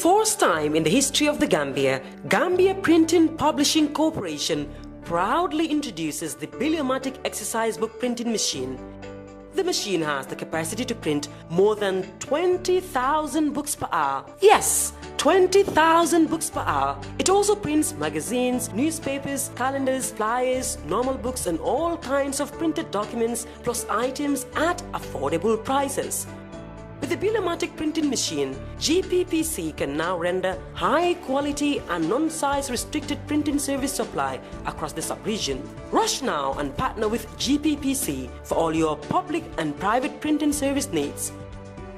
first time in the history of the Gambia Printing Publishing Corporation proudly introduces the Biliomatic exercise book printing machine. The machine has the capacity to print more than 20,000 books per hour. Yes, 20,000 books per hour. It also prints magazines, newspapers, calendars, flyers, normal books and all kinds of printed documents plus items at affordable prices. With the Biliomatic printing machine, GPPC can now render high quality and non-size restricted printing service supply across the sub-region. Rush now and partner with GPPC for all your public and private printing service needs.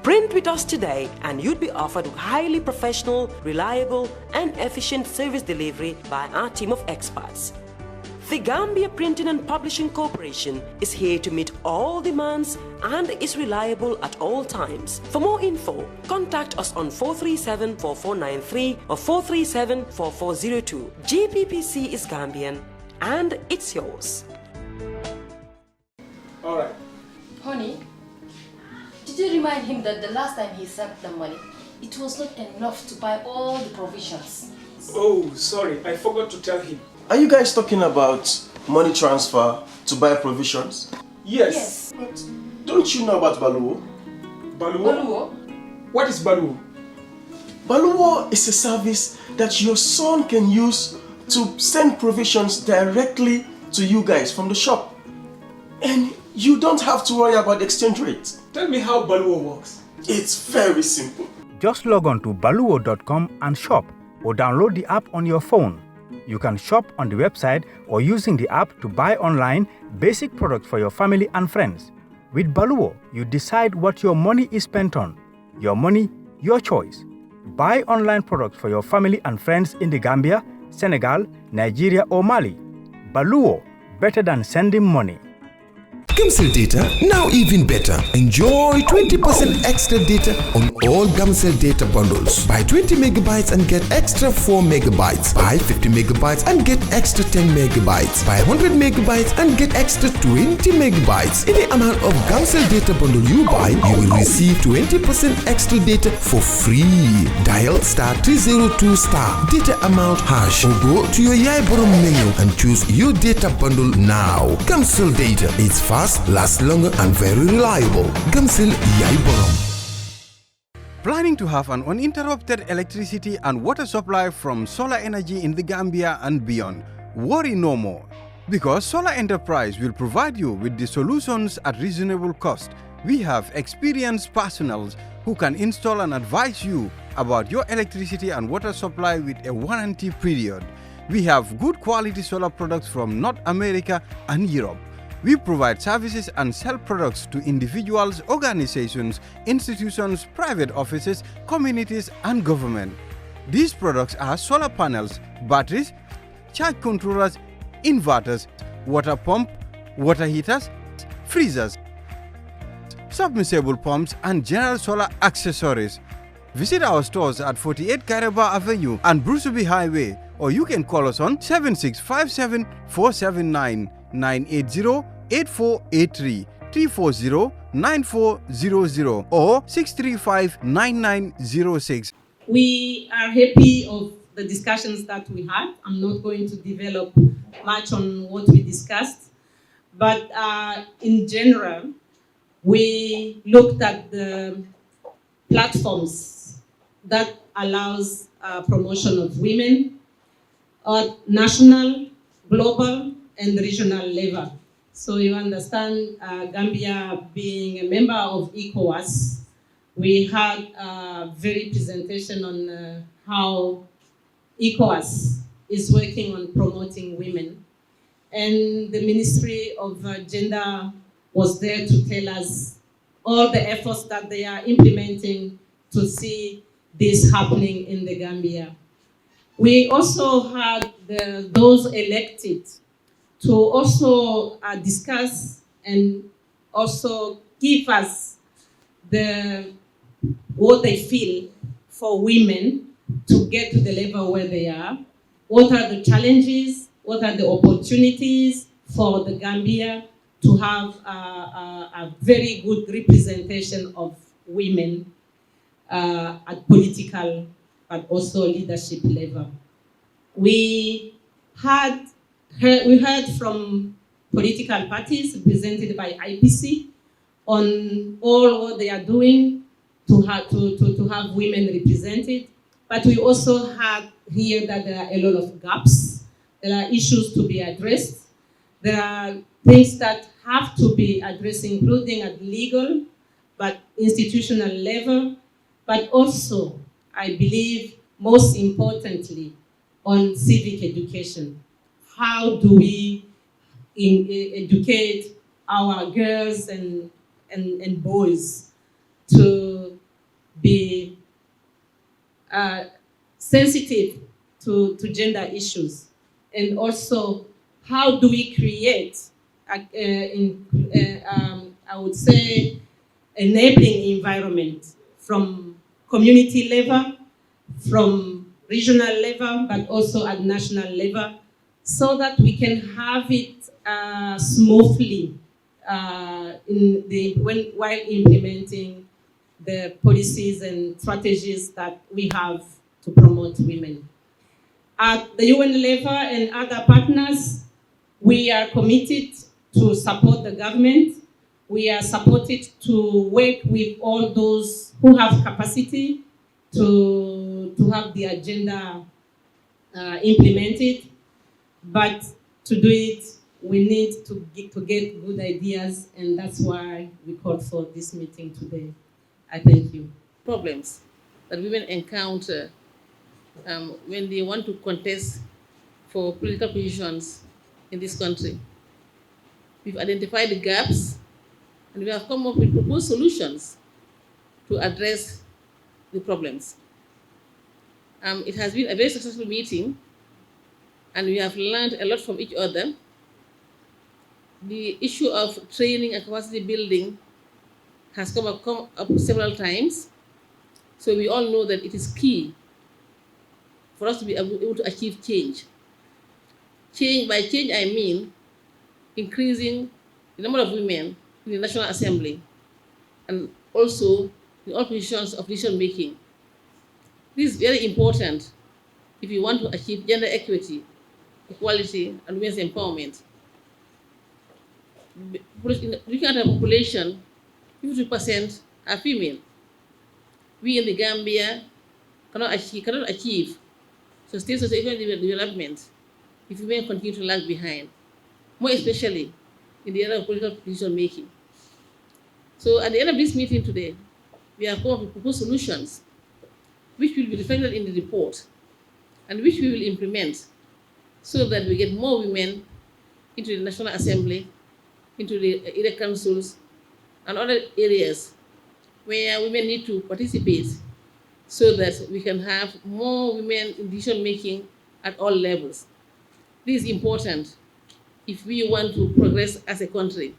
Print with us today and you'd be offered highly professional, reliable and efficient service delivery by our team of experts. The Gambia Printing and Publishing Corporation is here to meet all demands and is reliable at all times. For more info, contact us on 437-4493 or 437-4402. GPPC is Gambian and it's yours. Alright. Honey, did you remind him that the last time he sent the money, it was not enough to buy all the provisions? Oh, sorry, I forgot to tell him. Are you guys talking about money transfer to buy provisions? Yes. But don't you know about Baluwo? Baluwo? What is Baluwo? Baluwo is a service that your son can use to send provisions directly to you guys from the shop. And you don't have to worry about the exchange rate. Tell me how Baluwo works. It's very simple. Just log on to baluwo.com and shop or download the app on your phone. You can shop on the website or using the app to buy online basic products for your family and friends. With Baluwo, you decide what your money is spent on. Your money, your choice. Buy online products for your family and friends in the Gambia, Senegal, Nigeria or Mali. Baluwo, better than sending money. Gamcell data, now even better. Enjoy 20% extra data on all Gamcell data bundles. Buy 20 megabytes and get extra 4 megabytes. Buy 50 megabytes and get extra 10 megabytes. Buy 100 megabytes and get extra 20 megabytes. Any amount of Gamcell data bundle you buy, you will receive 20% extra data for free. Dial *302 data amount hash or go to your Yaiborom menu and choose your data bundle now. Gamcell data, it's fast, lasts longer and very reliable. Gamcell Yaiborom. Planning to have an uninterrupted electricity and water supply from solar energy in the Gambia and beyond? Worry no more, because Solar Enterprise will provide you with the solutions at reasonable cost. We have experienced personnel who can install and advise you about your electricity and water supply with a warranty period. We have good quality solar products from North America and Europe. We provide services and sell products to individuals, organizations, institutions, private offices, communities, and government. These products are solar panels, batteries, charge controllers, inverters, water pump, water heaters, freezers, submersible pumps, and general solar accessories. Visit our stores at 48 Karaba Avenue and Brusubi Highway, or you can call us on 7657 479 980-8483, 340-9400 or 635-9906. We are happy of the discussions that we had. I'm not going to develop much on what we discussed, but in general, we looked at the platforms that allows promotion of women at national, global, and regional level. So you understand, Gambia being a member of ECOWAS, we had a very presentation on how ECOWAS is working on promoting women. And the Ministry of Gender was there to tell us all the efforts that they are implementing to see this happening in the Gambia. We also had those elected to also discuss and also give us what they feel for women to get to the level where they are. What are the challenges? What are the opportunities for the Gambia to have a very good representation of women at political but also leadership level. We heard from political parties represented by IPC on all what they are doing to have women represented. But we also had here that there are a lot of gaps. There are issues to be addressed. There are things that have to be addressed, including at legal, but institutional level, but also, I believe, most importantly, on civic education. How do we educate our girls and boys to be sensitive to gender issues? And also, how do we create, I would say, enabling environment from community level, from regional level, but also at national level, so that we can have it smoothly while implementing the policies and strategies that we have to promote women. At the UN level and other partners, we are committed to support the government. We are supported to work with all those who have capacity to have the agenda implemented. But to do it, we need to get good ideas, and that's why we called for this meeting today. I thank you. Problems that women encounter when they want to contest for political positions in this country. We've identified the gaps, and we have come up with proposed solutions to address the problems. It has been a very successful meeting, and we have learned a lot from each other. The issue of training and capacity building has come up several times, so we all know that it is key for us to be able to achieve change. By change, I mean increasing the number of women in the National Assembly and also in all positions of decision making. This is very important if you want to achieve gender equity, equality, and women's empowerment. Looking at the population, 50% are female. We in the Gambia cannot achieve sustained socio-economic development if women continue to lag behind, more especially in the area of political decision making. So at the end of this meeting today, we have come up with proposed solutions which will be reflected in the report and which we will implement so that we get more women into the National Assembly, into the area councils, and other areas where women need to participate so that we can have more women in decision making at all levels. This is important if we want to progress as a country.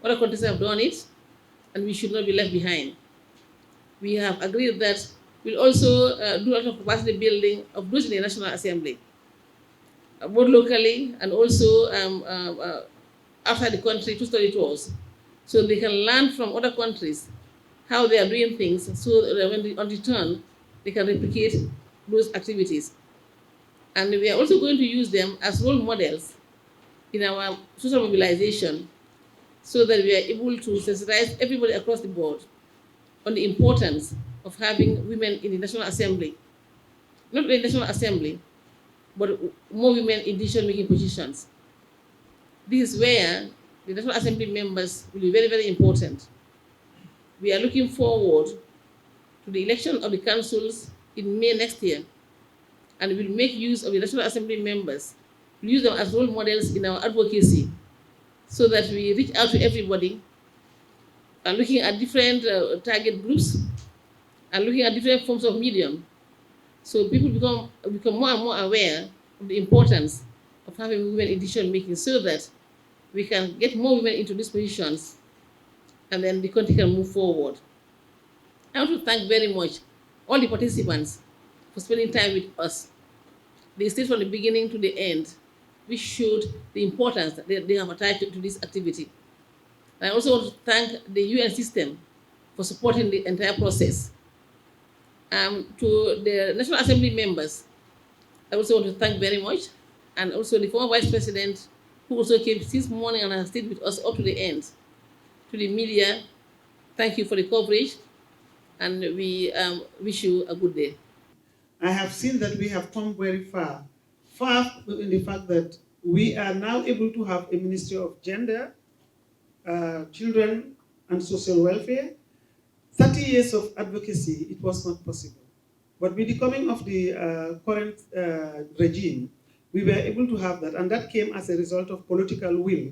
Other countries have done it, and we should not be left behind. We have agreed that we'll also do a lot of capacity building of those in the National Assembly, both locally and also outside the country, to study tours, so they can learn from other countries how they are doing things, so that when on return, they can replicate those activities. And we are also going to use them as role models in our social mobilization, so that we are able to sensitize everybody across the board on the importance of having women in the National Assembly. Not only the National Assembly, but more women in decision-making positions. This is where the National Assembly members will be very, very important. We are looking forward to the election of the councils in May next year, and we'll make use of the National Assembly members. We'll use them as role models in our advocacy, so that we reach out to everybody and looking at different target groups and looking at different forms of medium. So people become more and more aware of the importance of having women in decision making, so that we can get more women into these positions, and then the country can move forward. I want to thank very much all the participants for spending time with us. They stayed from the beginning to the end, which showed the importance that they have attached to this activity. I also want to thank the UN system for supporting the entire process. To the National Assembly members, I also want to thank very much, and also the former Vice President, who also came since morning and has stayed with us up to the end. To the media, thank you for the coverage, and we wish you a good day. I have seen that we have come very far in the fact that we are now able to have a Ministry of Gender, Children and Social Welfare. 30 years of advocacy, it was not possible. But with the coming of the current regime, we were able to have that, and that came as a result of political will.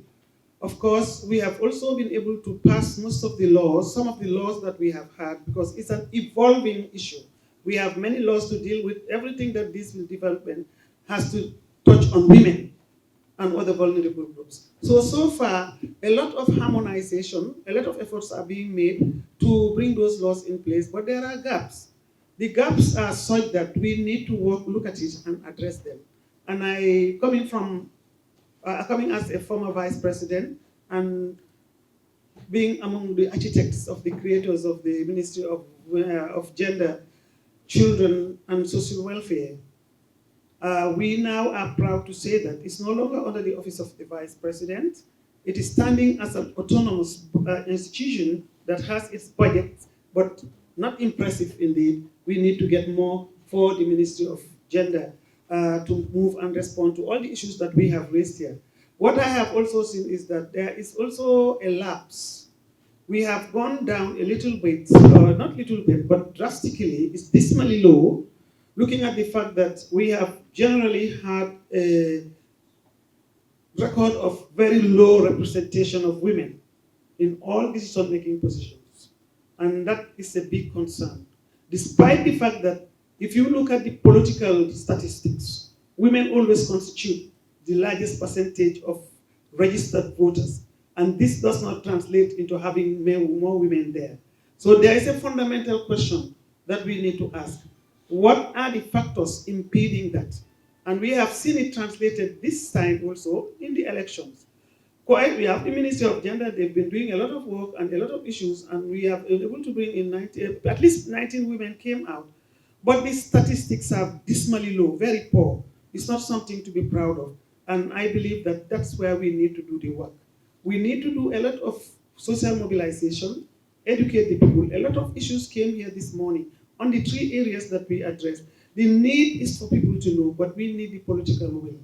Of course, we have also been able to pass most of the laws, some of the laws that we have had, because it's an evolving issue. We have many laws to deal with. Everything that this development has to touch on women and other vulnerable groups. So far, a lot of harmonization, a lot of efforts are being made to bring those laws in place, but there are gaps. The gaps are such that we need to look at it and address them. And coming as a former vice president and being among the architects of the creators of the Ministry of Gender, Children and Social Welfare, we now are proud to say that it's no longer under the office of the vice president. It is standing as an autonomous institution that has its budget, but not impressive indeed. We need to get more for the Ministry of Gender to move and respond to all the issues that we have raised here. What I have also seen is that there is also a lapse. We have gone down a little bit, not little bit, but drastically, it's dismally low, looking at the fact that we have generally had a record of very low representation of women in all decision-making positions. And that is a big concern. Despite the fact that if you look at the political statistics, women always constitute the largest percentage of registered voters. And this does not translate into having more women there. So there is a fundamental question that we need to ask. What are the factors impeding that? And we have seen it translated this time also in the elections. We have the Ministry of Gender, they've been doing a lot of work and a lot of issues, and we have been able to bring in at least 19 women came out. But the statistics are dismally low, very poor. It's not something to be proud of. And I believe that that's where we need to do the work. We need to do a lot of social mobilization, educate the people. A lot of issues came here this morning on the 3 areas that we addressed. The need is for people to know, but we need the political will.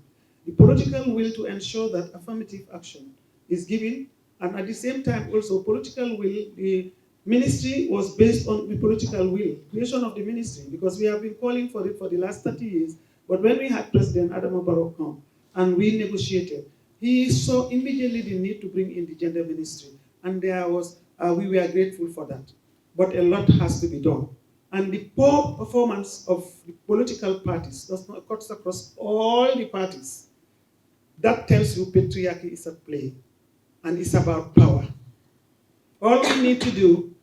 The political will to ensure that affirmative action is given, and at the same time also political will. The ministry was based on the political will, creation of the ministry, because we have been calling for it for the last 30 years. But when we had President Adama Barrow come and we negotiated, he saw immediately the need to bring in the gender ministry. And there was, we were grateful for that. But a lot has to be done. And the poor performance of the political parties does not cut across all the parties. That tells you patriarchy is at play, and it's about power. All we need to do,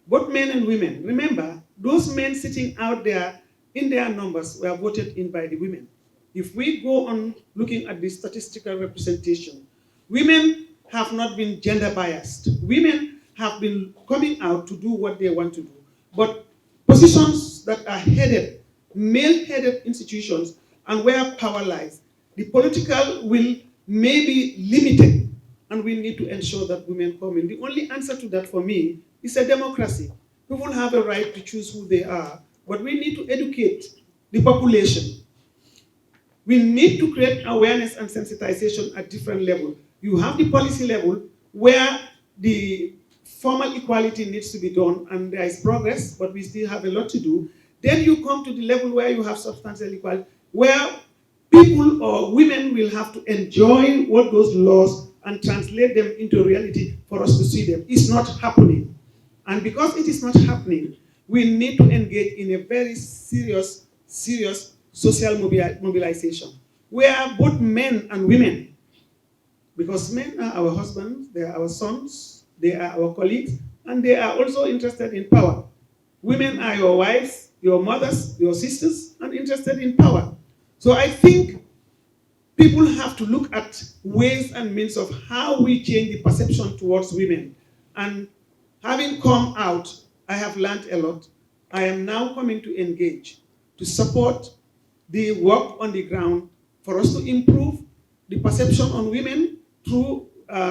both men and women, remember, those men sitting out there in their numbers were voted in by the women. If we go on looking at the statistical representation, women have not been gender biased. Women have been coming out to do what they want to do. But positions that are headed, male-headed institutions, and where power lies, the political will may be limited, and we need to ensure that women come in. The only answer to that for me is a democracy. People have a right to choose who they are, but we need to educate the population. We need to create awareness and sensitization at different levels. You have the policy level where the formal equality needs to be done, and there is progress, but we still have a lot to do. Then you come to the level where you have substantial equality, where people or women will have to enjoy what those laws and translate them into reality for us to see them. It's not happening. And because it is not happening, we need to engage in a very serious social mobilization, where both men and women, because men are our husbands, they are our sons, they are our colleagues, and they are also interested in power. Women are your wives, your mothers, your sisters, and interested in power. So I think people have to look at ways and means of how we change the perception towards women. And having come out, I have learned a lot. I am now coming to engage, to support the work on the ground for us to improve the perception on women through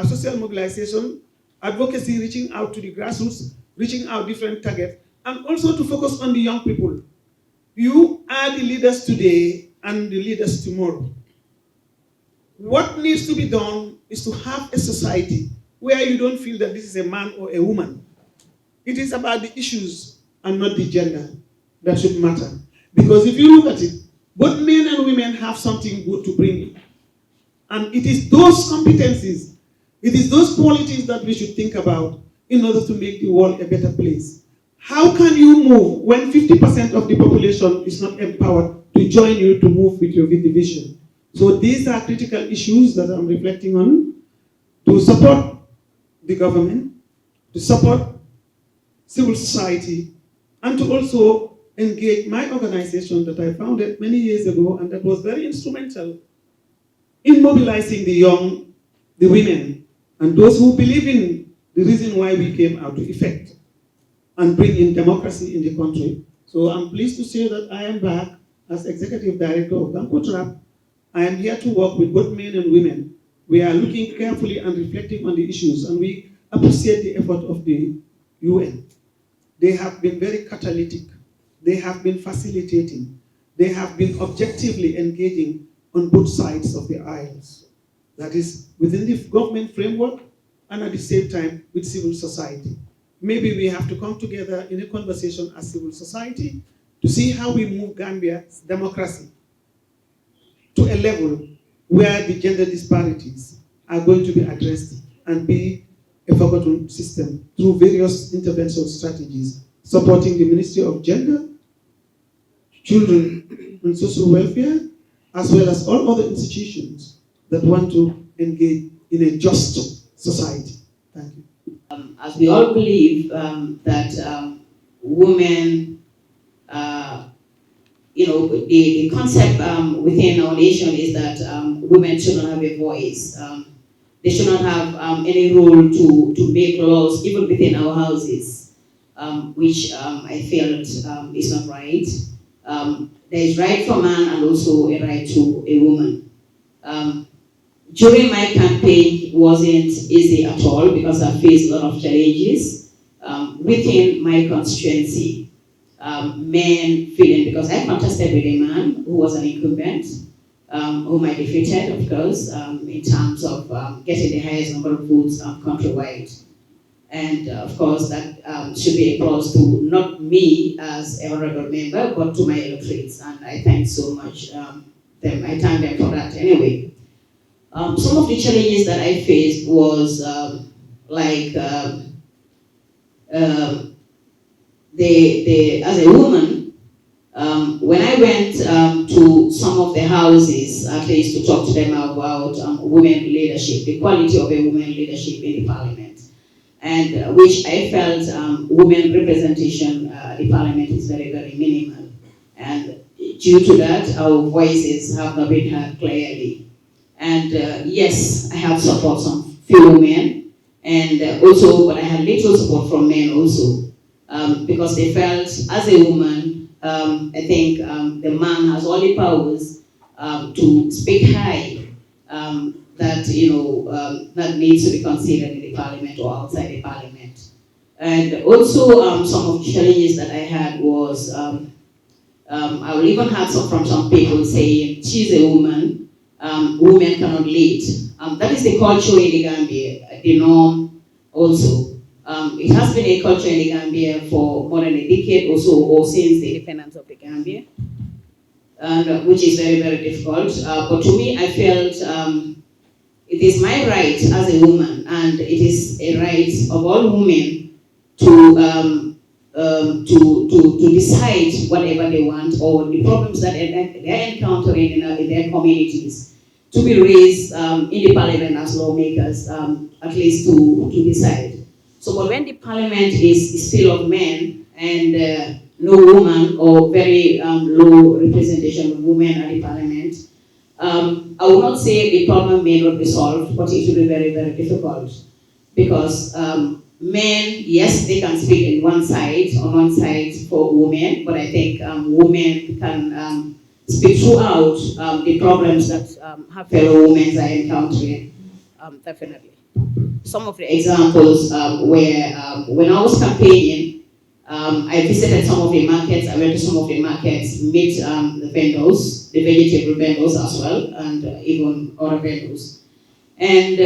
social mobilization, advocacy, reaching out to the grassroots, reaching out different targets, and also to focus on the young people. You are the leaders today and the leaders tomorrow. What needs to be done is to have a society where you don't feel that this is a man or a woman. It is about the issues and not the gender that should matter. Because if you look at it, both men and women have something good to bring in. And it is those competencies, it is those qualities that we should think about in order to make the world a better place. How can you move when 50% of the population is not empowered to join you to move with your vision? So these are critical issues that I'm reflecting on to support the government, to support civil society, and to also engage my organization that I founded many years ago and that was very instrumental in mobilizing the young, the women, and those who believe in the reason why we came out to effect and bring in democracy in the country. So I'm pleased to say that I am back as Executive Director of GAMCO-TRAP. I am here to work with both men and women. We are looking carefully and reflecting on the issues, and we appreciate the effort of the UN. They have been very catalytic. They have been facilitating. They have been objectively engaging on both sides of the aisles. That is, within the government framework and at the same time with civil society. Maybe we have to come together in a conversation as civil society to see how we move Gambia's democracy to a level where the gender disparities are going to be addressed and be a forgotten system through various intervention strategies, supporting the Ministry of Gender, Children and Social Welfare, as well as all other institutions that want to engage in a just society. Thank you. As we all believe that women, the concept within our nation is that women should not have a voice. They should not have any role to make laws, even within our houses, which I felt is not right. There is right for man and also a right to a woman. During my campaign, it wasn't easy at all because I faced a lot of challenges within my constituency. Men feeling, because I contested with a man who was an incumbent, whom I defeated, of course, in terms of getting the highest number of votes countrywide. And of course, that should be applause to not me as a honorable member, but to my electorates. And I thank so much them. I thank them for that anyway. Some of the challenges that I faced was as a woman, when I went to some of the houses, at least to talk to them about women leadership, the quality of a woman leadership in the parliament, and which I felt women representation in the parliament is very, very minimal. And due to that, our voices have not been heard clearly. And yes, I have support from few women, and also, but I had little support from men also, because they felt as a woman, I think the man has all the powers to speak high, that that needs to be considered in the parliament or outside the parliament. And also, some of the challenges that I had was, I will even have from some people saying she's a woman. Women cannot lead. That is the culture in the Gambia, the norm also. It has been a culture in the Gambia for more than a decade or so, or since the independence of the Gambia, and, which is very, very difficult. But to me, I felt it is my right as a woman, and it is a right of all women to decide whatever they want, or the problems that they're encountering in their communities, to be raised in the parliament as lawmakers, at least to decide. So, but when the parliament is full of men and no woman or very low representation of women at the parliament, I will not say the problem may not be solved, but it will be very, very difficult, because Men, yes, they can speak on one side for women, but I think women can speak throughout the problems that her fellow women are encountering, definitely. Some of the examples were when I was campaigning, I visited some of the markets, I went to some of the markets, meet the vendors, the vegetable vendors as well, and even other vendors. And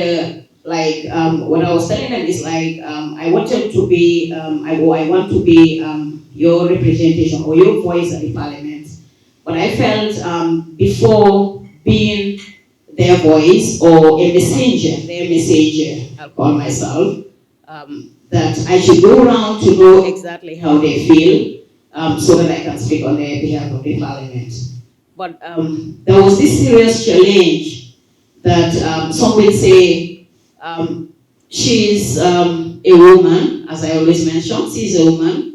what I was telling them is I wanted to be, I want to be your representation or your voice at the parliament. But I felt before being their voice or a messenger, their messenger, I'll call myself, that I should go around to know exactly how they feel so that I can speak on their behalf of the parliament. But there was this serious challenge that some will say she's a woman, as I always mention, she's a woman.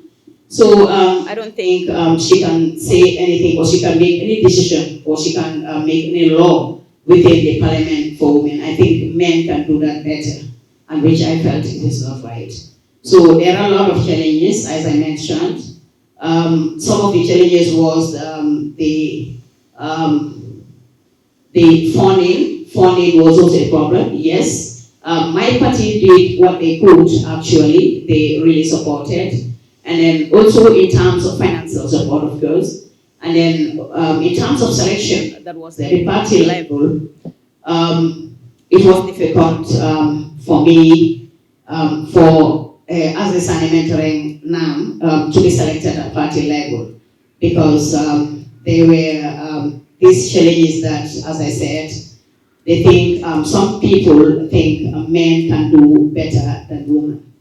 So I don't think she can say anything or she can make any decision or she can make any law within the parliament for women. I think men can do that better, and which I felt it is not right. So there are a lot of challenges, as I mentioned. Some of the challenges was the funding. Funding was also a problem, yes. My party did what they could, actually. They really supported. And then also in terms of financial support, of course. And then in terms of selection, that was at the party level, it was difficult for me, as a Sani NAM, to be selected at party level. Because there were these challenges that, as I said, they think, some people think men can do better than women.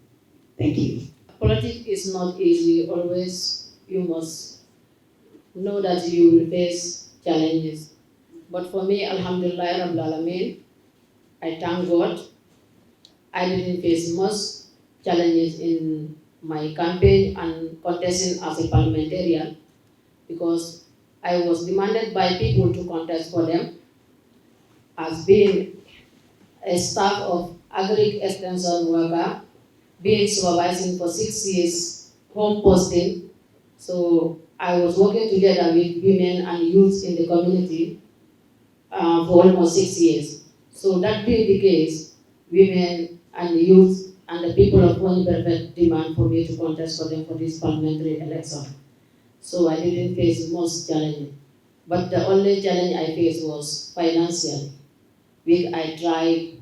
Thank you. Politics is not easy. Always you must know that you will face challenges. But for me, Alhamdulillah Rabbil Alameen, I thank God. I didn't face much challenges in my campaign and contesting as a parliamentarian because I was demanded by people to contest for them as being a staff of agri extension worker, being supervising for 6 years, home posting. So I was working together with women and youth in the community for almost 6 years. So that being the case, women and the youth and the people of Point Perfect demand for me to contest for them for this parliamentary election. So I didn't face most challenge. But the only challenge I faced was financial, which I tried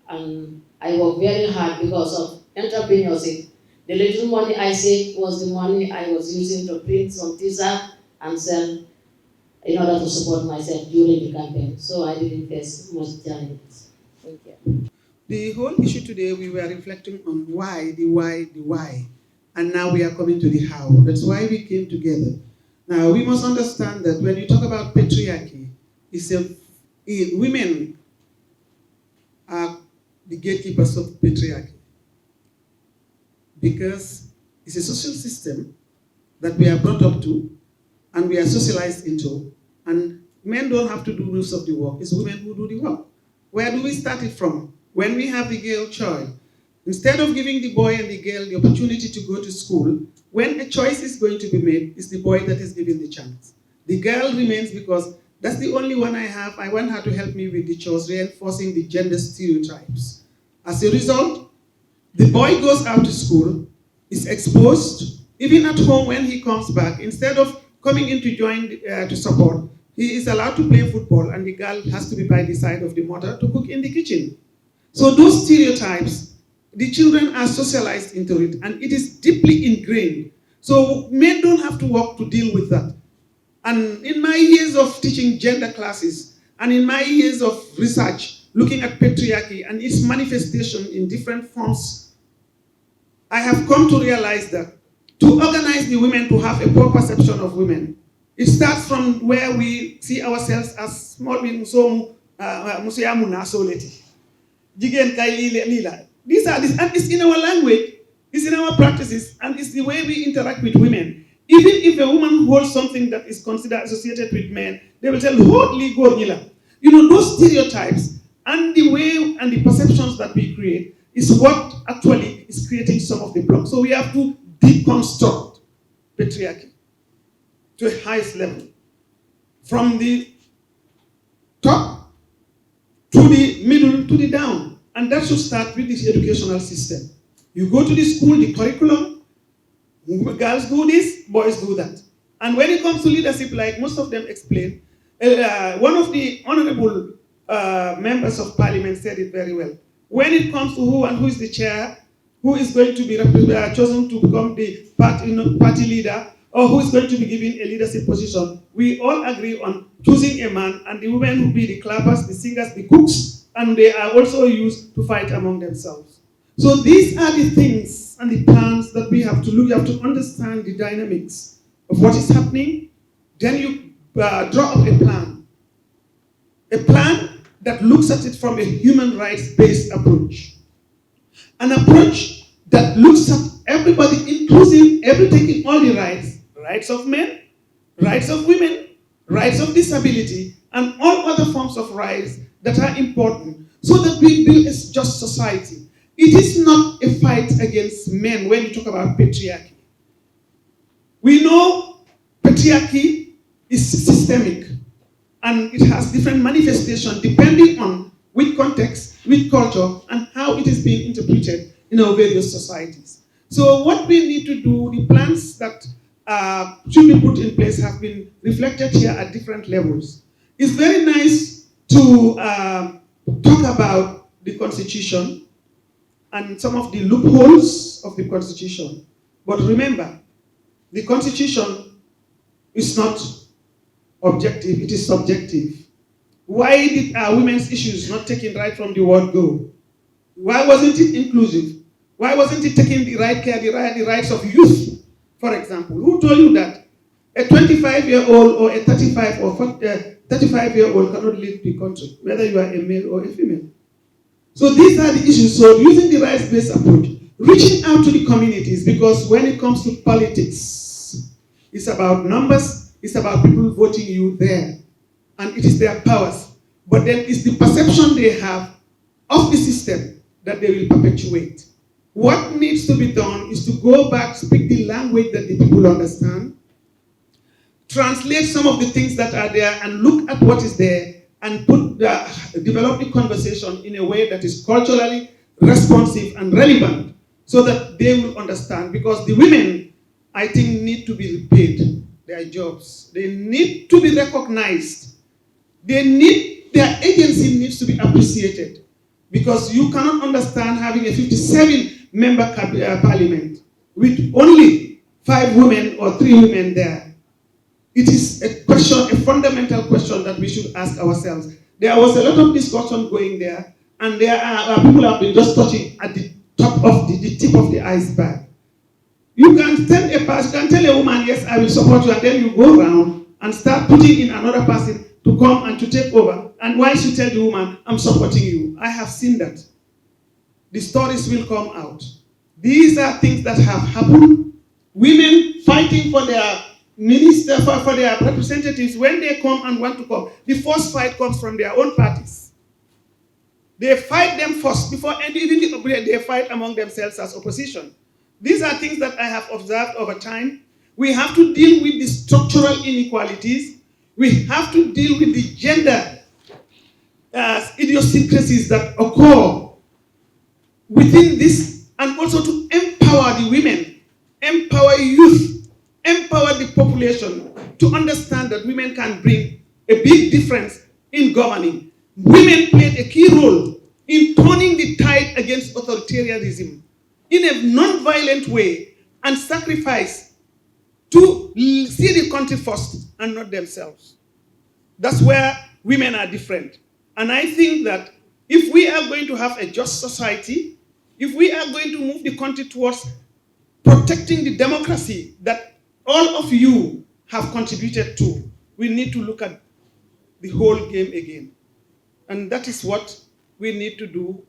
and I worked very hard because of entrepreneurship. The little money I saved was the money I was using to print some t-shirts and sell in order to support myself during the campaign. So I didn't face much challenges. Thank you. The whole issue today, we were reflecting on why. And now we are coming to the how. That's why we came together. Now, we must understand that when you talk about patriarchy, women are the gatekeepers of patriarchy. Because it's a social system that we are brought up to and we are socialized into. And men don't have to do most of the work. It's women who do the work. Where do we start it from? When we have the girl child, instead of giving the boy and the girl the opportunity to go to school, when a choice is going to be made, it's the boy that is given the chance. The girl remains because that's the only one I have. I want her to help me with the chores, reinforcing the gender stereotypes. As a result, the boy goes out to school, is exposed, even at home when he comes back, instead of coming in to join to support, he is allowed to play football and the girl has to be by the side of the mother to cook in the kitchen. So those stereotypes, the children are socialized into it and it is deeply ingrained. So men don't have to work to deal with that. And in my years of teaching gender classes and in my years of research, looking at patriarchy and its manifestation in different forms, I have come to realize that to organize the women to have a poor perception of women, it starts from where we see ourselves as small beings. These are this, and it's in our language, it's in our practices, and it's the way we interact with women. Even if a woman holds something that is considered associated with men, they will tell, "Holy go, Nila." You know, those stereotypes and the way and the perceptions that we create, is what actually is creating some of the blocks. So we have to deconstruct patriarchy to a highest level, from the top to the middle to the down. And that should start with this educational system. You go to the school, the curriculum, girls do this, boys do that. And when it comes to leadership, like most of them explain, one of the honorable members of parliament said it very well. When it comes to who is the chair, who is going to be chosen to become the party leader, or who is going to be given a leadership position, we all agree on choosing a man, and the women will be the clappers, the singers, the cooks, and they are also used to fight among themselves. So these are the things and the plans that we have to look. You have to understand the dynamics of what is happening. Then you draw up a plan that looks at it from a human rights-based approach. An approach that looks at everybody, including taking all the rights of men, rights of women, rights of disability, and all other forms of rights that are important, so that we build a just society. It is not a fight against men when you talk about patriarchy. We know patriarchy is systemic, and it has different manifestations depending on which context, which culture, and how it is being interpreted in our various societies. So what we need to do, the plans that should be put in place have been reflected here at different levels. It's very nice to talk about the Constitution and some of the loopholes of the Constitution. But remember, the Constitution is not objective, it is subjective. Why did women's issues not taken right from the word go? Why wasn't it inclusive? Why wasn't it taking the right care, the rights of youth, for example? Who told you that a 25-year-old or a 35 or 35-year-old cannot lead the country, whether you are a male or a female? So these are the issues. So using the rights-based approach, reaching out to the communities, because when it comes to politics, it's about numbers, it's about people voting you there, and it is their powers. But then it's the perception they have of the system that they will perpetuate. What needs to be done is to go back, speak the language that the people understand, translate some of the things that are there, and look at what is there, and develop the conversation in a way that is culturally responsive and relevant, so that they will understand. Because the women, I think, need to be repaid their jobs. They need to be recognized. Their agency needs to be appreciated. Because you cannot understand having a 57-member parliament with only 5 women or 3 women there. It is a question, a fundamental question that we should ask ourselves. There was a lot of discussion going there, and there are people have been just touching at the top of the tip of the iceberg. You can tell a woman, yes, I will support you, and then you go around and start putting in another person to come and to take over. And why should tell the woman, I'm supporting you? I have seen that. The stories will come out. These are things that have happened. Women fighting for their minister, for their representatives, when they come and want to come, the first fight comes from their own parties. They fight them first, before even they fight among themselves as opposition. These are things that I have observed over time. We have to deal with the structural inequalities. We have to deal with the gender idiosyncrasies that occur within this, and also to empower the women, empower youth, empower the population to understand that women can bring a big difference in governing. Women played a key role in turning the tide against authoritarianism in a non-violent way, and sacrifice to see the country first and not themselves. That's where women are different. And I think that if we are going to have a just society, if we are going to move the country towards protecting the democracy that all of you have contributed to, we need to look at the whole game again. And that is what we need to do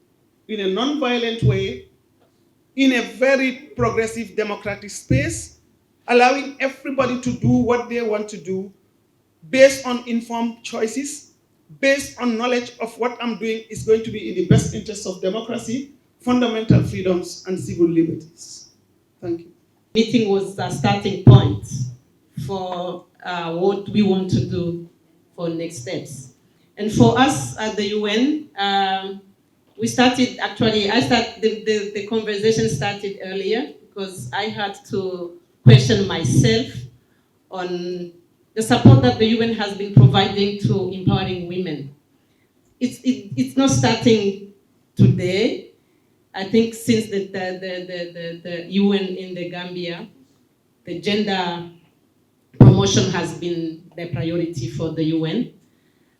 in a non-violent way, in a very progressive democratic space, allowing everybody to do what they want to do based on informed choices, based on knowledge of what I'm doing is going to be in the best interest of democracy, fundamental freedoms and civil liberties. Thank you. Meeting was a starting point for what we want to do for next steps. And for us at the UN, we started, actually, the conversation started earlier because I had to question myself on the support that the UN has been providing to empowering women. It's not starting today. I think since the UN in the Gambia, the gender promotion has been the priority for the UN.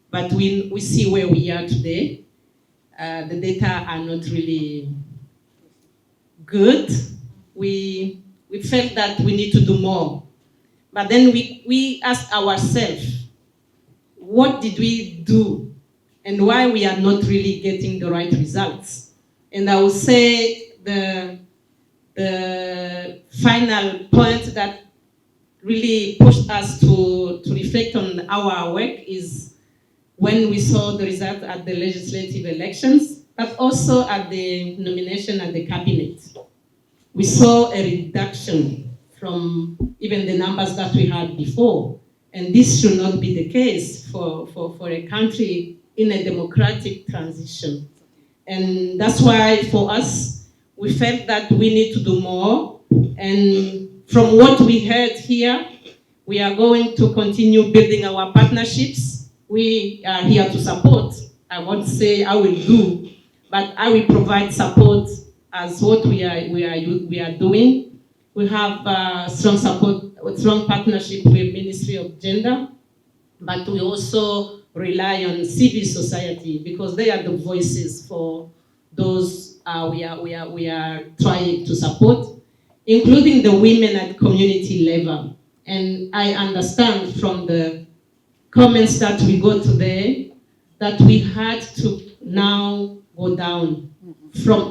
But we see where we are today. The data are not really good. We felt that we need to do more. But then we asked ourselves, what did we do and why we are not really getting the right results? And I would say the final point that really pushed us to reflect on our work is when we saw the result at the legislative elections, but also at the nomination at the cabinet. We saw a reduction from even the numbers that we had before. And this should not be the case for a country in a democratic transition. And that's why for us, we felt that we need to do more. And from what we heard here, we are going to continue building our partnerships. We are here to support. I won't say I will do, but I will provide support as what we are doing. We have strong support, strong partnership with Ministry of Gender, but we also rely on civil society because they are the voices for those we are trying to support, including the women at community level. And I understand from the comments that we got today that we had to now go down.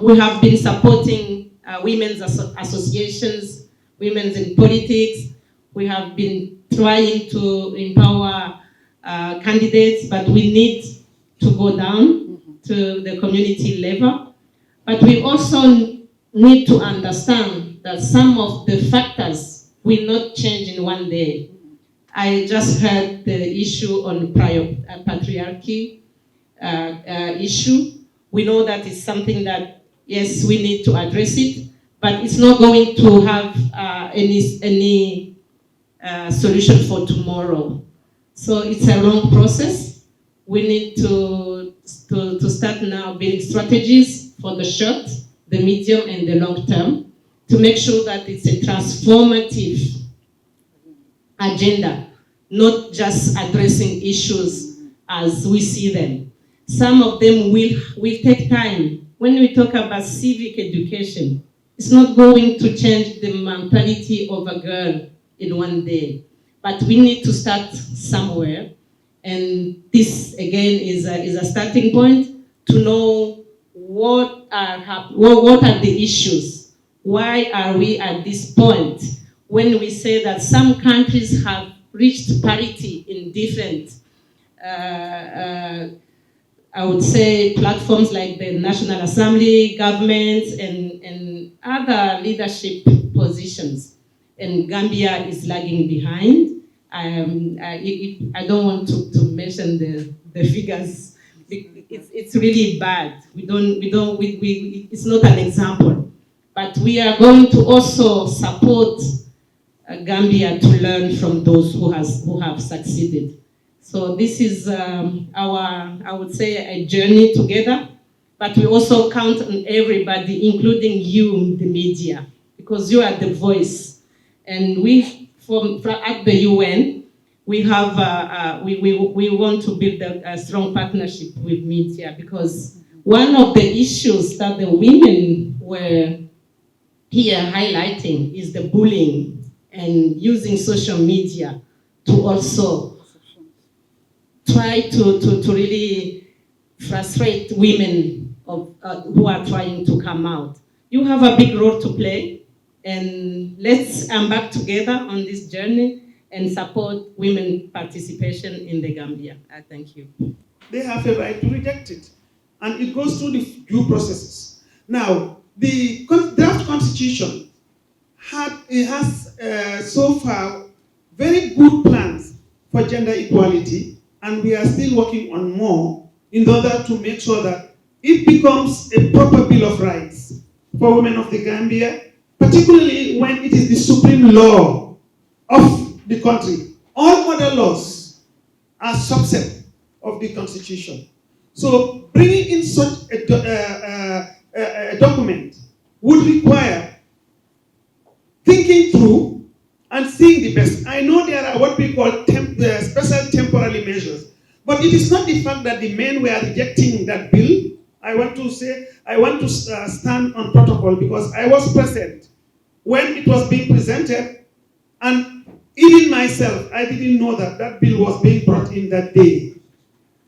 We have been supporting women's associations, women's in politics. We have been trying to empower candidates, but we need to go down to the community level. But we also need to understand that some of the factors will not change in one day. I just heard the issue on patriarchy issue. We know that it's something that, yes, we need to address it, but it's not going to have any solution for tomorrow. So it's a long process. We need to start now building strategies for the short, the medium, and the long term to make sure that it's a transformative agenda, not just addressing issues as we see them. Some of them will take time. When we talk about civic education, it's not going to change the mentality of a girl in one day. But we need to start somewhere. And this, again, is a starting point to know what are the issues. Why are we at this point when we say that some countries have reached parity in different I would say platforms like the National Assembly, governments, and other leadership positions. And Gambia is lagging behind. I don't want to mention the figures. It's really bad. It's not an example. But we are going to also support Gambia to learn from those who have succeeded. So this is I would say, a journey together, but we also count on everybody, including you, the media, because you are the voice. And we, at the UN, we have we want to build a strong partnership with media, because one of the issues that the women were here highlighting is the bullying and using social media to also try to really frustrate women who are trying to come out. You have a big role to play, and let's embark together on this journey and support women participation in the Gambia. Thank you. They have a right to reject it. And it goes through the due processes. Now, the draft constitution has so far very good plans for gender equality, and we are still working on more in order to make sure that it becomes a proper Bill of Rights for women of the Gambia, particularly when it is the supreme law of the country. All other laws are subset of the Constitution. So bringing in such a document would require thinking through and seeing the best. I know there are what we call special temporary measures, but it is not the fact that the men were rejecting that bill. I want to stand on protocol because I was present when it was being presented, and even myself, I didn't know that that bill was being brought in that day.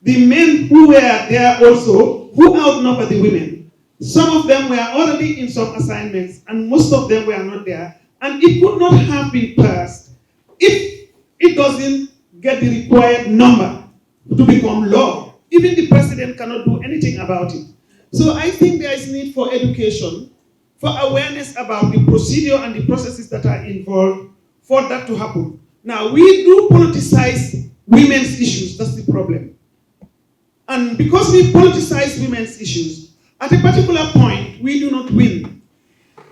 The men who were there also, who outnumbered the women, some of them were already in some assignments, and most of them were not there. And it could not have been passed if it doesn't get the required number to become law. Even the president cannot do anything about it. So I think there is need for education, for awareness about the procedure and the processes that are involved for that to happen. Now, we do politicize women's issues, that's the problem. And because we politicize women's issues, at a particular point, we do not win.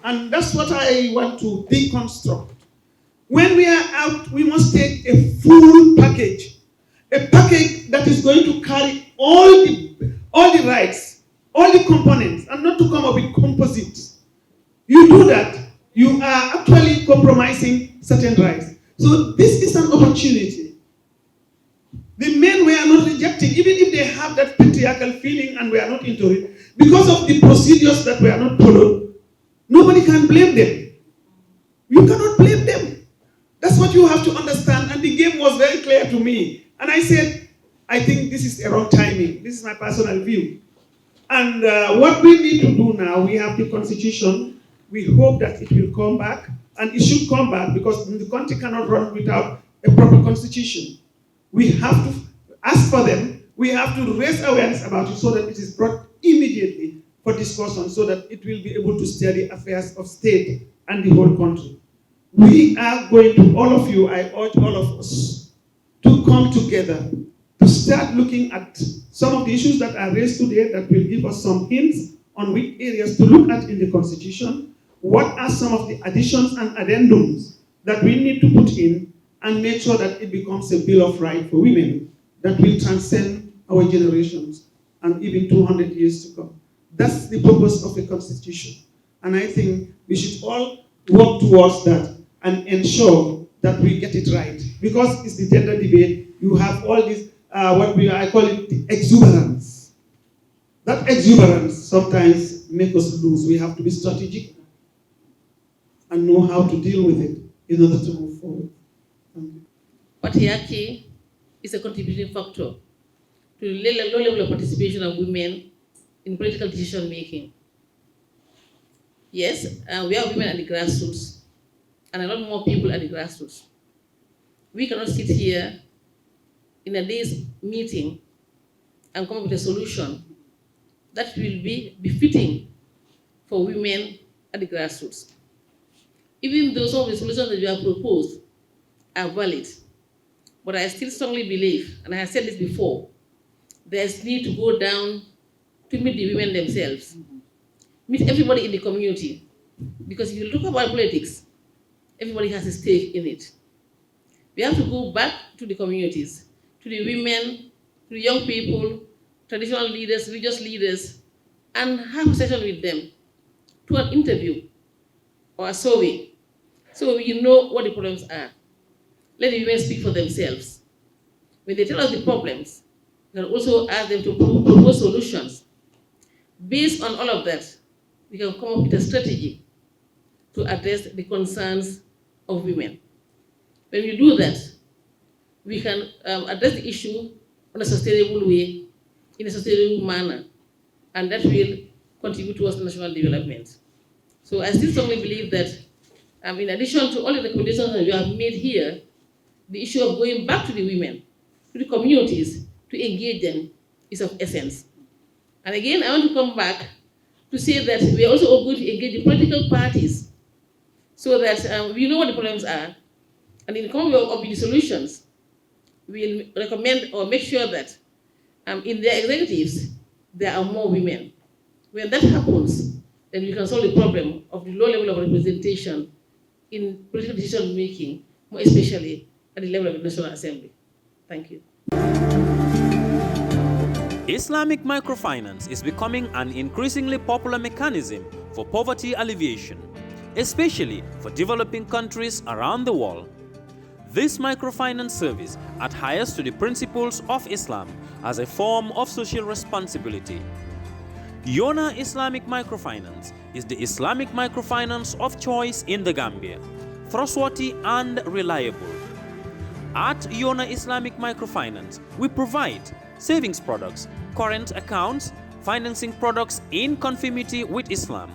And that's what I want to deconstruct. When we are out, we must take a full package. A package that is going to carry all the rights, all the components, and not to come up with composites. You do that, you are actually compromising certain rights. So this is an opportunity. The men were not rejecting, even if they have that patriarchal feeling and were not into it, because of the procedures that were not followed. Nobody can blame them. You cannot blame them. That's what you have to understand. And the game was very clear to me. And I said, I think this is a wrong timing. This is my personal view. And what we need to do now, we have the constitution. We hope that it will come back. And it should come back because the country cannot run without a proper constitution. We have to ask for them. We have to raise awareness about it so that it is brought immediately for discussion so that it will be able to steer the affairs of state and the whole country. We are going to, all of you, I urge all of us to come together to start looking at some of the issues that are raised today that will give us some hints on which areas to look at in the Constitution. What are some of the additions and addendums that we need to put in and make sure that it becomes a Bill of Rights for women that will transcend our generations and even 200 years to come. That's the purpose of the Constitution. And I think we should all work towards that and ensure that we get it right. Because it's the gender debate, you have all this, I call it the exuberance. That exuberance sometimes makes us lose. We have to be strategic and know how to deal with it in order to move forward. Patriarchy is a contributing factor to the low level of participation of women in political decision making. Yes, we have women at the grassroots, and a lot more people at the grassroots. We cannot sit here in a day's meeting and come up with a solution that will be befitting for women at the grassroots. Even though some of the solutions that you have proposed are valid, but I still strongly believe, and I have said this before, there's need to go down to meet the women themselves, meet everybody in the community. Because if you look about politics, everybody has a stake in it. We have to go back to the communities, to the women, to the young people, traditional leaders, religious leaders, and have a session with them, to an interview or a survey, so we know what the problems are. Let the women speak for themselves. When they tell us the problems, we can also ask them to propose solutions. Based on all of that, we can come up with a strategy to address the concerns of women. When we do that, we can address the issue in a sustainable way, in a sustainable manner, and that will contribute towards national development. So I still strongly believe that in addition to all the recommendations that you have made here, the issue of going back to the women, to the communities, to engage them is of essence. And again, I want to come back to say that we are also going to engage the political parties so that we know what the problems are, and in coming up with the solutions, we'll recommend or make sure that in their executives, there are more women. When that happens, then we can solve the problem of the low level of representation in political decision making, more especially at the level of the National Assembly. Thank you. Islamic microfinance is becoming an increasingly popular mechanism for poverty alleviation, especially for developing countries around the world. This microfinance service adheres to the principles of Islam as a form of social responsibility. Yona Islamic Microfinance is the Islamic microfinance of choice in the Gambia, trustworthy and reliable. At Yona Islamic Microfinance, we provide savings products, current accounts, financing products in conformity with Islam.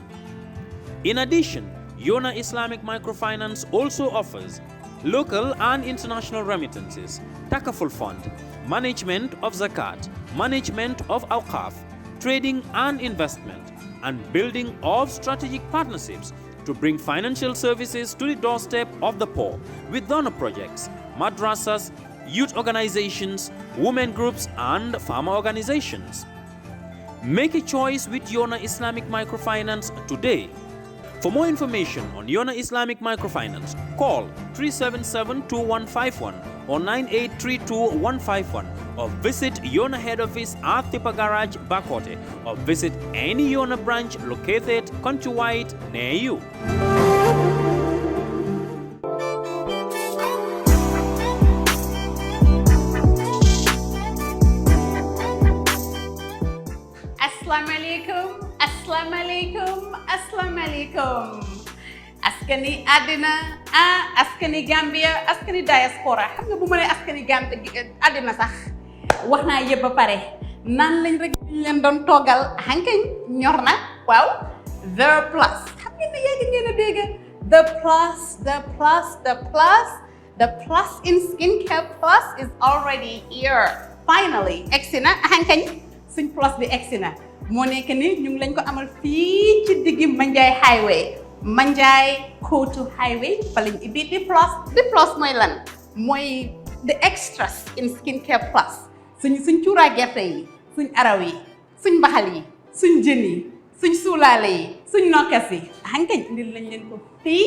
In addition, Yona Islamic Microfinance also offers local and international remittances, takaful fund, management of zakat, management of awqaf, trading and investment, and building of strategic partnerships to bring financial services to the doorstep of the poor with donor projects, madrasas, youth organizations, women groups, and farmer organizations. Make a choice with Yona Islamic Microfinance today. For more information on Yona Islamic Microfinance, call 377-2151 or 9832-151 or visit Yona head office at Tipa Garage, Bakote, or visit any Yona branch located countrywide near you. Assalamu alaikum. Askani adina, askani Gambia, askani diaspora. Xam nga bu ma nee askani Gambia adina sax wax naa yëpp ba pare nan lañ rek ñu leen doon toogal hankañ ñor na waaw the plus xam ngeen ne yéegi ngeen a dégg the plus in skincare plus is already here finally egsi na hankañ suñ plus bi egsi na moo nekk ni ñu ngi lañ ko amal fii ci diggi Manjai highway Manjai Kotu highway fa lañ ibbi di plus mooy lan mooy the extras in skincare plus suñ cuuraa gerte yi suñ araw yi suñ mbaxal yi suñ jën yi suñ suulaale yi suñ nokkas yi hankañ indil lañ leen ko fii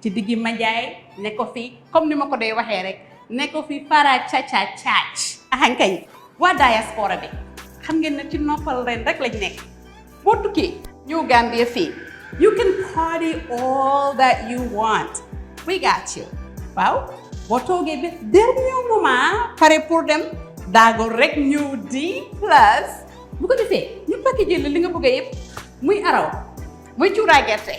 ci diggi Manjai ne ko fii comme ni ma ko doy waxee rek ne ko fii para caca caac hankañ waa diaspora bi xam ngeen ne ci noppal ren rek lañ nekk boo tukkee ñëw Gambia fii you can party all that you want we got you waaw boo toogee ba dernier moment pare pour dem daagul rek ñëw di plus bu ko defee ñu packagé li nga bëgg yëpp muy araw muy cuuraay gerte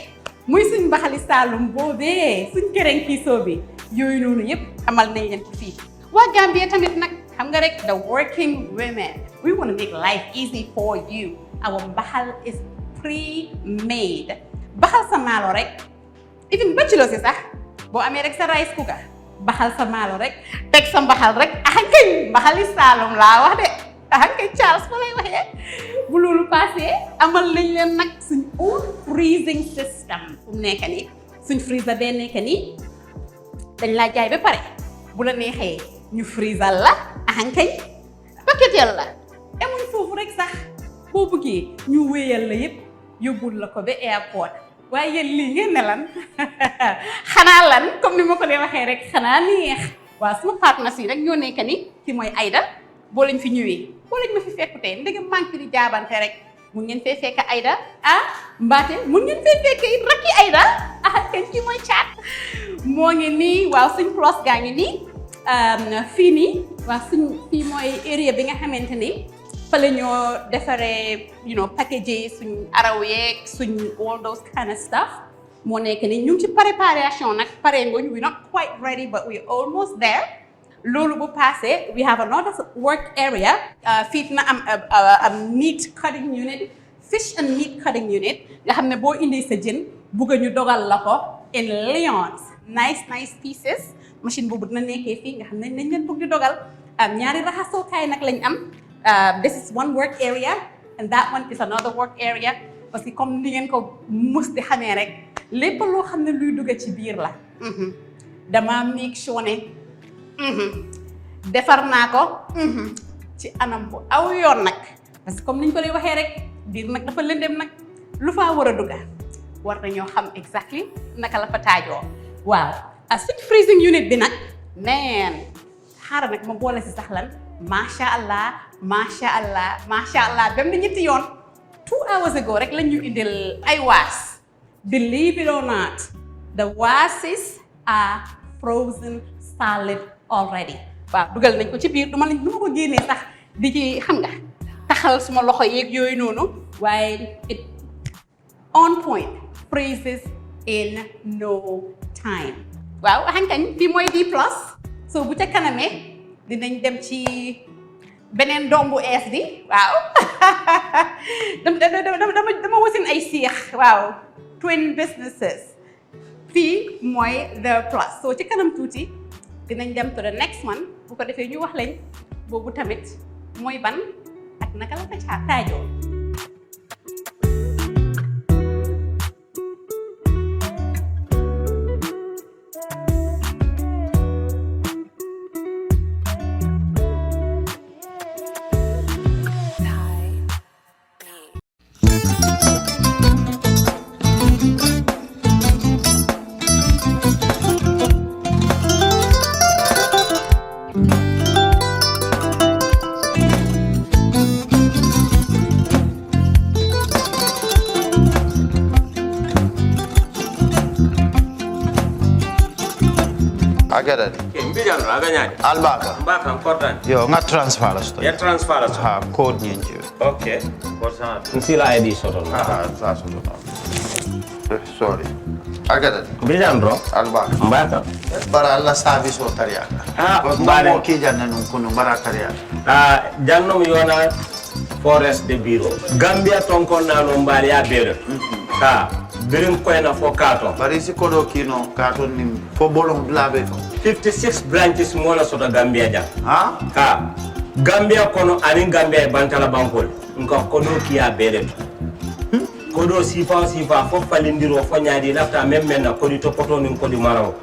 muy suñ mbaxali Saalum boobee suñ kereng kiisoo bi yooyu noonu yëpp amal nañ leen ko fii waa Gambia tamit nag xam nga rek the working women we want to make life easy for you our mbaxal is pre-made baxal sa maalo rek even bachelor si sax boo amee rek sa rice cooker baxal sa maalo rek teg sa mbaxal rek ahankay mbaxali Saalum laa wax de ahankay Charles fa lay waxee bu loolu passé amal nañ leen nag suñ own freezing system fu mu nekk nii suñ freezer bee nekk nii dañ laa jaay ba pare bu la neexee ñu freezer la ahankay paquetel la emuñ foofu rek sax boo bëggee ñu wéyal la yépp yóbbul la ko ba airport waaye yéen lii ngeen ne lan xanaa lan comme ni ma ko dee waxee rek xanaa neex waaw suma partenaires yi rek ñoo nekk ni ki mooy Aïda boo lañ fi ñëwee boo lañ ma fi fekkutee ndegam manque di jaabante rek mun ngeen fee fekk Aïda mbaate mun ngeen fee fekk it rakki Aïda kenn ki mooy caat moo ngi nii waaw suñ plus gaa ngi nii fii nii waaw suñ fii mooy area bi nga xamante ni fa la ñoo defaree package suñ araw yeeg suñ all those kind of stuff moo nekk ni ñu ngi ci préparation nag pare nguñ we not quite ready but we almost there loolu bu passé we have another work area fii na am meat cutting unit fish and meat cutting unit nga xam ne boo indi sa jën bugg ñu dogal la ko in lions nice pieces machine boobu dina nekkee fii nga xam ne nañ leen bugg di dogal ñaari raxasookaay nag lañ am this is one work area and that one is another work area parce que comme ni ngeen ko mus di xamee rek lépp loo xam ne luy dugg ci biir la dama make sure ne defar naa ko ci anam bu aw yoon nag parce que comme niñ ko lay waxee rek biir nag dafa lëndëm nag lu faa war a dugga war nañoo xam exactly naka la fa taajoo waaw suñ freezing unit bi nag neen xaaral nag ma boole si sax lan macha allah ba mu ñetti yoon 2 hours ago rek lañ ñu indil ay waas believe it or not the wases are frozen solid already waaw dugal nañ ko ci biir du ma ko génnee sax di ci xam nga taxal suma loxo yeeg yooyu noonu waaye it on point freezes in no time waaw xankañ fii mooy D plus so bu ca kanamee dinañ dem ci beneen doom bu ees bi waaw dama wasin ay siix waaw twin businesses fii mooy the plus so ci kanam tuuti dinañ dem to the next one bu ko defee ñu wax lañ boobu tamit mooy ban ak naka la ko taajoo Agada. Mbijan aganyani. Albaka. Mbaka important. Yo, nga transfer la sto. Ya transfer la sto. Ha, code nyingi. Okay. What's that? Nsila ID soto. Ah, that's soto. Sorry. Agada. Mbijan bro. Albaka. Mbaka. Bara alla service o tariaka. Ah, mbare. Mo ki janna nun kunu bara tariaka. Jannom yona forest de bureau. Gambia tonkon na no mbali ya bere. Birin koyna fo kato. Bari si kodo kino kato ni fo bolong blabe ko. 56 branches mola soto Gambia jam. Ha? Gambia kono ani Gambia bantala bankol. Nka kodo kiya bere. Kodo sifa fo falindiro fo nyaadi lafta même na kodi topoto nin kodi maraw.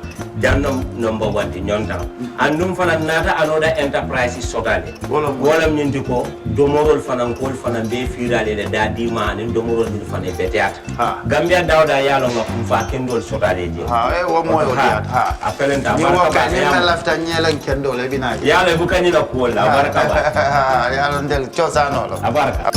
Jannom number 1 ti nyonta. Andum fana nata anoda enterprise sotale. Wolam nyindi ko domorol fana kol fana be firale le dadi ma nin domorol ni fana beteat. Gambia dawda yalo nga kumfa kendol sotale je. Wo moyo diat ha. Apelenta ni wo ka ni na lafta nyelen kendo le bina. Yalo bukani la ko la baraka ba. Yalo ndel chosano lo. Abaraka.